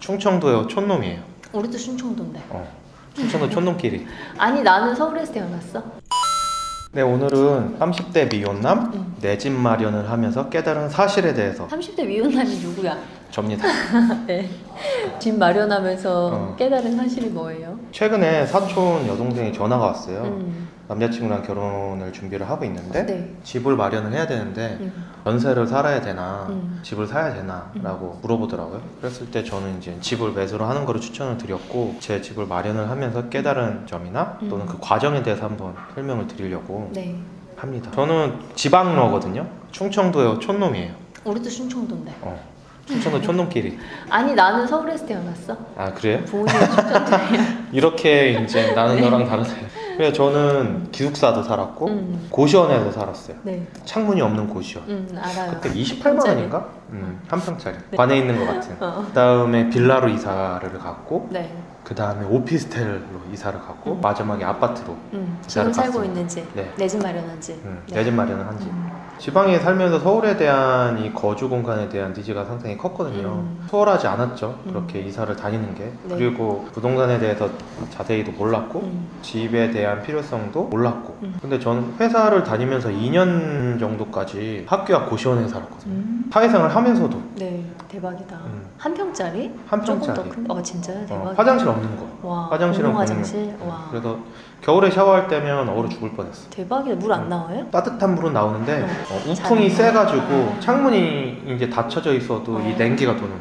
충청도요. 촌놈이에요. 우리도 충청도인데. 충청도 촌놈끼리. 아니 나는 서울에서 태어났어. 네, 오늘은 30대 미혼남 내 집 마련을 하면서 깨달은 사실에 대해서. 30대 미혼남이 누구야? 접니다. 네. 집 마련하면서 깨달은 사실이 뭐예요? 최근에 사촌 여동생이 전화가 왔어요. 남자친구랑 결혼을 준비를 하고 있는데 네. 집을 마련을 해야 되는데 전세를 살아야 되나 집을 사야 되나 라고 물어보더라고요. 그랬을 때 저는 이제 집을 매수를 하는 거를 추천을 드렸고, 제 집을 마련을 하면서 깨달은 점이나 또는 그 과정에 대해서 한번 설명을 드리려고 네. 합니다. 저는 지방러거든요. 충청도요. 촌놈이에요. 우리도 충청도인데. 충청도 촌놈끼리. 아니 나는 서울에서 태어났어. 아, 그래요? 부모님이 충청도예요. 이렇게 이제 나는 너랑 다르세요. 그래서 저는 기숙사도 살았고 고시원에도 살았어요. 네. 창문이 없는 고시원. 알아요. 그때 28만 원인가? 한 평짜리. 네. 관에 있는 것 같은. 그 다음에 빌라로 이사를 갔고, 네. 그 다음에 오피스텔로 이사를 갔고, 마지막에 아파트로 지금 이사를 살고 갔습니다. 있는지, 네. 내 집 마련한지. 내 집 마련을 한지. 지방에 살면서 서울에 대한 이 거주 공간에 대한 니즈가 상당히 컸거든요. 수월하지 않았죠. 그렇게 이사를 다니는 게. 네. 그리고 부동산에 대해서 자세히도 몰랐고 집에 대한 필요성도 몰랐고. 근데 저는 회사를 다니면서 2년 정도까지 학교와 고시원에 살았거든요. 사회생활 하면서도. 네, 대박이다. 한 평짜리? 한 평짜리. 조금 더 큰? 진짜요? 대박이다. 화장실 없는 거. 와, 화장실은 공용 화장실? 공용. 와. 그래서 겨울에 샤워할 때면 얼어 죽을 뻔했어. 대박이다. 물 안 나와요? 따뜻한 물은 나오는데 자는 우풍이 세가지고 창문이 이제 닫혀져 있어도 이 냉기가 도는.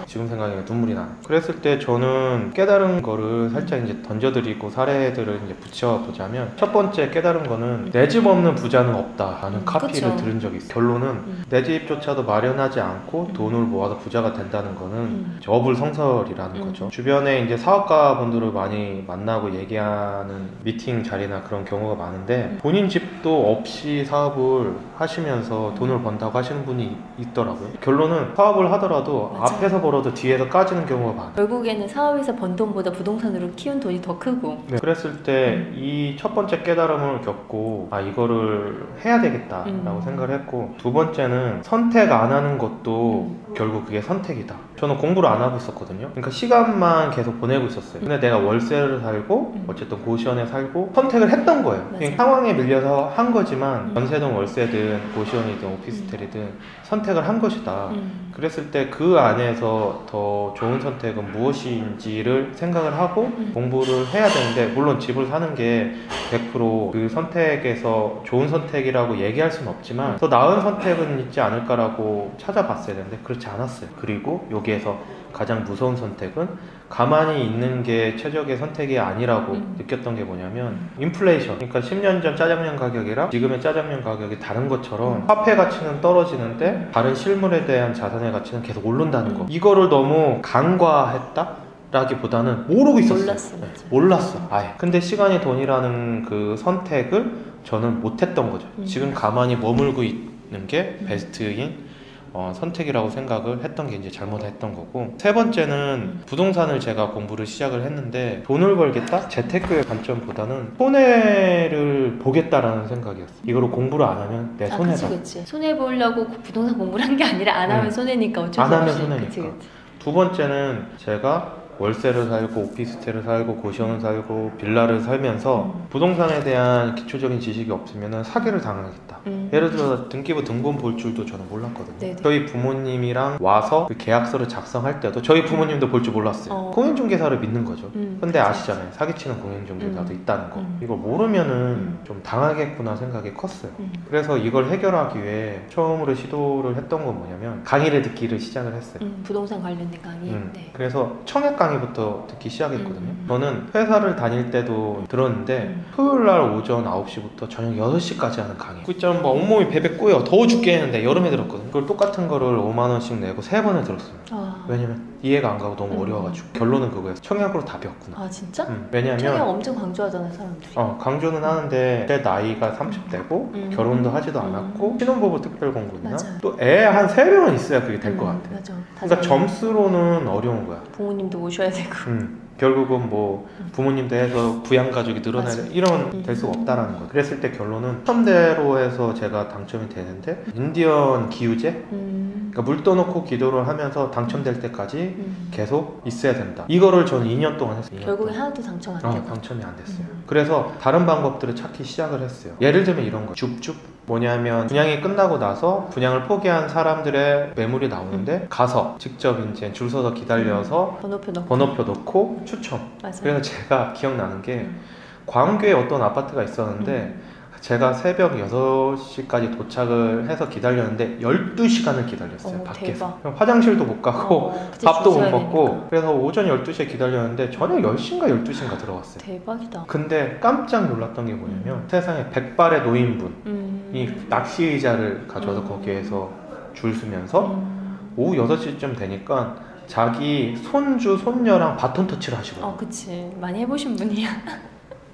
지금 생각하면 눈물이 나. 그랬을 때 저는 깨달은 거를 살짝 이제 던져드리고 사례들을 이제 붙여보자면, 첫 번째 깨달은 거는 내 집 없는 부자는 없다라는 카피를 그쵸. 들은 적이 있어요. 결론은 내 집조차도 마련하지 않고 돈을 모아서 부자가 된다는 거는 어불성설이라는 거죠. 주변에 이제 사업가분들을 많이 만나고 얘기하는 미팅 자리나 그런 경우가 많은데, 본인 집도 없이 사업을 하시면서 돈을 번다고 하시는 분이 있더라고요. 결론은 사업을 하더라도 맞아. 앞에서 벌어도 뒤에서 까지는 경우가 많아요. 결국에는 사업에서 번 돈보다 부동산으로 키운 돈이 더 크고. 네. 그랬을 때 이 첫 번째 깨달음을 겪고, 이거를 해야 되겠다라고 생각을 했고, 두 번째는 선택 안 하는 것도 결국 그게 선택이다. 저는 공부를 안 하고 있었거든요. 그러니까 시간만 계속 보내고 있었어요. 근데 내가 월세를 살고 어쨌든 고시원에 살고 선택을 했던 거예요. 그냥 상황에 밀려서 한 거지만 전세든 월세든 고시원이든 오피스텔이든 선택을 한 것이다. 그랬을 때 그 안에서 더 좋은 선택은 무엇인지를 생각을 하고 공부를 해야 되는데, 물론 집을 사는 게 100% 그 선택에서 좋은 선택이라고 얘기할 수는 없지만 더 나은 선택은 있지 않을까라고 찾아봤어야 되는데 그렇지 않았어요. 그리고 여기에서 가장 무서운 선택은 가만히 있는 게 최적의 선택이 아니라고 느꼈던 게 뭐냐면, 인플레이션. 그러니까 10년 전 짜장면 가격이랑 지금의 짜장면 가격이 다른 것처럼 화폐 가치는 떨어지는데 다른 실물에 대한 자산의 가치는 계속 오른다는 거. 이거를 너무 간과했다? 라기보다는 모르고 있었어요. 몰랐어. 네, 몰랐어 아예. 근데 시간이 돈이라는 그 선택을 저는 못했던 거죠. 지금 가만히 머물고 있는 게 베스트인 선택이라고 생각을 했던 게 이제 잘못했던 거고, 세 번째는 부동산을 제가 공부를 시작을 했는데 돈을 벌겠다? 재테크의 관점보다는 손해를 보겠다라는 생각이었어요. 이거를 공부를 안 하면 내 손해다. 그치. 손해 보려고 부동산 공부를 한 게 아니라 안 하면 손해니까 어쩔 수 안 하면 없이. 손해니까. 그치. 두 번째는 제가 월세를 살고 오피스텔을 살고 고시원을 살고 빌라를 살면서 부동산에 대한 기초적인 지식이 없으면 사기를 당하겠다. 예를 들어 등기부 등본 볼 줄도 저는 몰랐거든요. 네네. 저희 부모님이랑 와서 그 계약서를 작성할 때도 저희 부모님도 볼 줄 몰랐어요. 공인중개사를 믿는 거죠. 근데 아시잖아요. 사기치는 공인중개사도 있다는 거. 이걸 모르면은 좀 당하겠구나 생각이 컸어요. 그래서 이걸 해결하기 위해 처음으로 시도를 했던 건 뭐냐면 강의를 듣기를 시작을 했어요. 부동산 관련된 강의. 네. 그래서 청약 강의부터 듣기 시작했거든요. 저는 회사를 다닐 때도 들었는데 토요일날 오전 9시부터 저녁 6시까지 하는 강의. 그 있잖아, 막 온몸이 베베 꼬여 더워 죽게 했는데 여름에 들었거든요. 그걸 똑같은 거를 5만 원씩 내고 3번을 들었어요. 왜냐면 이해가 안 가고 너무 어려워가지고. 결론은 그거였어. 청약으로 답이었구나. 아 진짜? 왜냐면 청약 엄청 강조하잖아요 사람들이. 강조는 하는데 제 나이가 30대고 결혼도 하지도 않았고 신혼부부 특별공급이나 또 애 한 3명은 있어야 그게 될 것 같아. 맞아. 그러니까 점수로는 어려운 거야. 부모님도 모셔야 되고. 결국은 뭐 부모님도 해서 부양가족이 늘어나야 맞아. 이런 될 수가 없다라는 거예요. 그랬을 때 결론은 처음대로 해서 제가 당첨이 되는데 인디언 기우제? 그러니까 물 떠놓고 기도를 하면서 당첨될 때까지 계속 있어야 된다. 이거를 저는 2년 동안 했어요. 2년 결국에 동안. 하나도 당첨 안 되고. 당첨이 안 됐어요. 그래서 다른 방법들을 찾기 시작을 했어요. 예를 들면 이런 거 줍줍 뭐냐면 분양이 끝나고 나서 분양을 포기한 사람들의 매물이 나오는데 가서 직접 이제 줄 서서 기다려서 번호표 넣고 추첨. 맞아요. 그래서 제가 기억나는 게 광교에 어떤 아파트가 있었는데 제가 새벽 6시까지 도착을 해서 기다렸는데 12시간을 기다렸어요. 밖에서. 화장실도 못 가고 밥도 못 먹고 그래서 오전 12시에 기다렸는데 저녁 10시인가 12시인가 들어왔어요. 대박이다. 근데 깜짝 놀랐던 게 뭐냐면 세상에 100발의 노인분이 낚시 의자를 가져와서 거기에서 줄 서면서 오후 6시쯤 되니까 자기 손주, 손녀랑 바톤 터치를 하시거든요. 그치. 많이 해보신 분이야.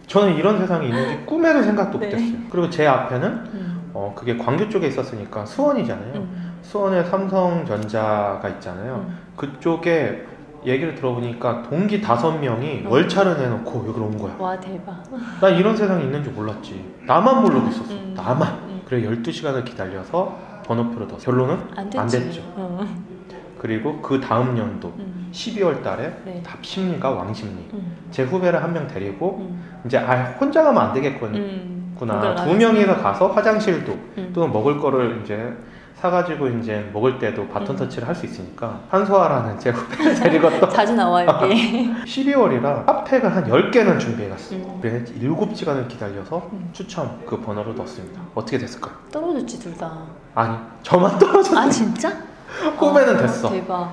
저는 이런 세상이 있는지 꿈에도 생각도 네. 못했어요. 그리고 제 앞에는 그게 광교 쪽에 있었으니까 수원이잖아요. 수원에 삼성전자가 있잖아요. 그쪽에 얘기를 들어보니까 동기 5명이 월차를 내놓고 여기로 온 거야. 와 대박. 난 이런 세상이 있는 줄 몰랐지. 나만 모르고 있었어. 나만. 그래 12시간을 기다려서 번호표를 넣었어. 결론은 안 됐죠. 그리고 그 다음 연도 12월 달에 네. 답심리가 왕심리. 제 후배를 한 명 데리고 이제 혼자 가면 안 되겠구나. 2명이서 가서 화장실도 또는 먹을 거를 이제 사가지고 이제 먹을 때도 바톤 터치를 할 수 있으니까 한소아라는 제 후배를 데리고 또 자주 나와 여기. 12월이라 핫팩을 한 10개는 준비해갔어요. 그래서 7시간을 기다려서 추첨 그 번호를 넣었습니다. 어떻게 됐을까요? 떨어졌지 둘 다. 아니 저만 떨어졌어요. 아 진짜? 후배는 됐어. 대박.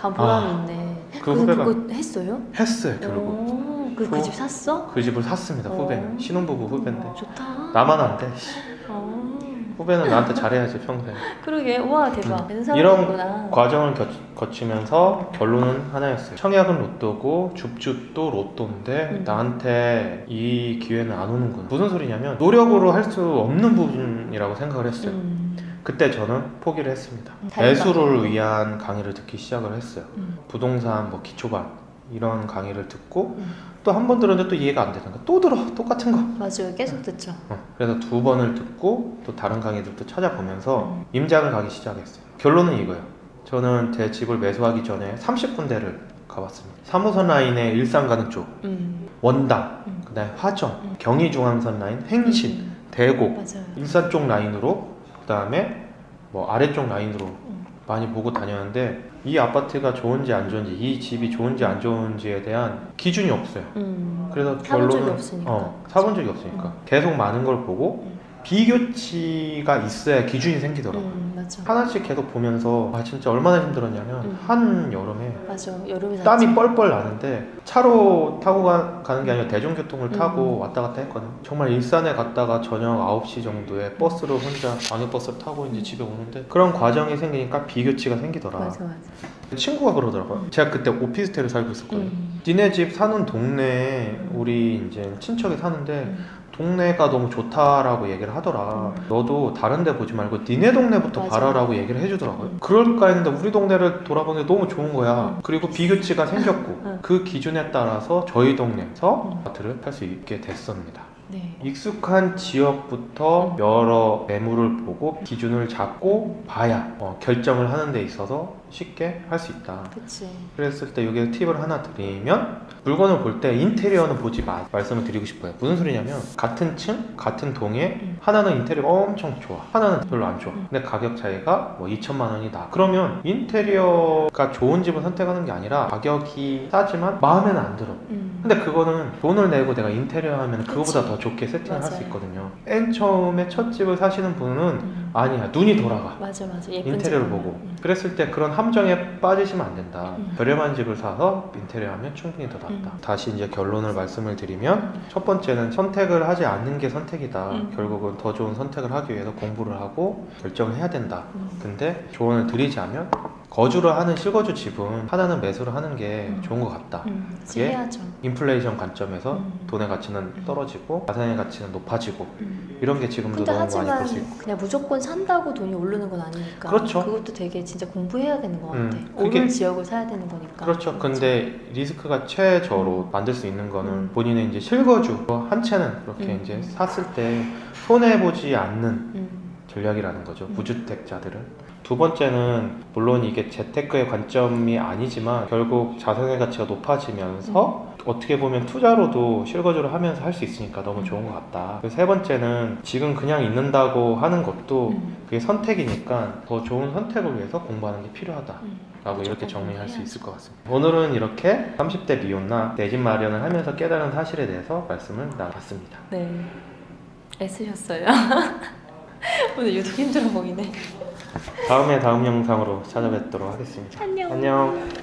보람이 있네. 그 후배가 그거 했어요? 했어요 결국. 그 집 샀어? 그 집을 샀습니다. 후배는 신혼부부 후배인데 좋다. 나만 안 돼. 후배는 나한테 잘해야지 평생. 그러게. 와 대박. 이런 과정을 거치면서 결론은 하나였어요. 청약은 로또고 줍줍도 로또인데 나한테 이 기회는 안 오는구나. 무슨 소리냐면 노력으로 할 수 없는 부분이라고 생각을 했어요. 그때 저는 포기를 했습니다. 매수를 위한 강의를 듣기 시작을 했어요. 부동산 뭐 기초반 이런 강의를 듣고 또 한 번 들었는데 또 이해가 안 되는 거 또 들어 똑같은 거. 맞아요. 계속 듣죠. 그래서 2번을 듣고 또 다른 강의들도 찾아보면서 임장을 가기 시작했어요. 결론은 이거예요. 저는 제 집을 매수하기 전에 30군데를 가봤습니다. 3호선 라인의 일산 가는 쪽, 원당, 그다음에 화정, 경의중앙선 라인, 행신, 대곡, 맞아요. 일산 쪽 라인으로 그다음에 뭐 아래쪽 라인으로 많이 보고 다녔는데 이 아파트가 좋은지 안 좋은지 이 집이 좋은지 안 좋은지에 대한 기준이 없어요. 그래서 사본 적이 결론은 없으니까. 사본 적이 없으니까 계속 많은 걸 보고 비교치가 있어야 기준이 생기더라고요. 맞아. 하나씩 계속 보면서 진짜 얼마나 힘들었냐면 한 여름에 맞아. 여름에 땀이 뻘뻘 나는데 차로 타고 가는 게 아니라 대중교통을 타고 왔다 갔다 했거든요. 정말 일산에 갔다가 저녁 9시 정도에 버스를 혼자 광역버스를 타고 이제 집에 오는데 그런 과정이 생기니까 비교치가 생기더라. 맞아. 친구가 그러더라고요. 제가 그때 오피스텔에 살고 있었거든요. 니네 집 사는 동네에 우리 이제 친척이 사는데 동네가 너무 좋다라고 얘기를 하더라. 너도 다른 데 보지 말고 니네 동네부터 봐라라고 얘기를 해주더라고요. 그럴까 했는데 우리 동네를 돌아보는데 너무 좋은 거야. 그리고 비교치가 생겼고 그 기준에 따라서 저희 동네에서 아파트를 팔 수 있게 됐습니다. 네. 익숙한 지역부터 여러 매물을 보고 기준을 잡고 봐야 결정을 하는 데 있어서 쉽게 할 수 있다. 그치. 그랬을 때 여기에 팁을 하나 드리면 물건을 볼 때 인테리어는 보지 마 말씀을 드리고 싶어요. 무슨 소리냐면 같은 층, 같은 동에 하나는 인테리어가 엄청 좋아, 하나는 별로 안 좋아. 근데 가격 차이가 뭐 2천만 원이다. 그러면 인테리어가 좋은 집을 선택하는 게 아니라 가격이 싸지만 마음에는 안 들어. 근데 그거는 돈을 내고 내가 인테리어 하면 그거보다 더 좋게 세팅을 할 수 있거든요. 맨 처음에 첫 집을 사시는 분은 아니야, 눈이 돌아가. 맞아. 인테리어를 보고. 그랬을 때 그런 함정에 빠지시면 안 된다. 저렴한 집을 사서 인테리어 하면 충분히 더 낫다. 다시 이제 결론을 말씀을 드리면 첫 번째는 선택을 하지 않는 게 선택이다. 결국은 더 좋은 선택을 하기 위해서 공부를 하고 결정을 해야 된다. 근데 조언을 드리자면 거주를 하는 실거주 집은 하나는 매수를 하는 게 좋은 것 같다. 그게 해야죠. 인플레이션 관점에서 돈의 가치는 떨어지고 자산의 가치는 높아지고 이런 게 지금도 근데 너무 많이 하지만 볼 수 있고. 그냥 무조건 산다고 돈이 오르는 건 아니니까. 그렇죠. 그것도 되게 진짜 공부해야 되는 것 같아. 그게- 오를 지역을 사야 되는 거니까. 그렇죠. 근데 리스크가 최저로 만들 수 있는 거는 본인의 이제 실거주 한 채는 그렇게 이제 샀을 때 손해 보지 않는 전략이라는 거죠. 무주택자들은. 두 번째는 물론 이게 재테크의 관점이 아니지만 결국 자산의 가치가 높아지면서 어떻게 보면 투자로도 실거주를 하면서 할 수 있으니까 너무 좋은 것 같다. 그리고 세 번째는 지금 그냥 있는다고 하는 것도 그게 선택이니까 더 좋은 선택을 위해서 공부하는 게 필요하다. 라고 이렇게 정리할 수 있을 것 같습니다. 오늘은 이렇게 30대 미혼나 내 집 마련을 하면서 깨달은 사실에 대해서 말씀을 나눴습니다. 네. 애쓰셨어요. 오늘 유독 힘들어 보이네. 다음 영상으로 찾아뵙도록 하겠습니다. 안녕. 안녕.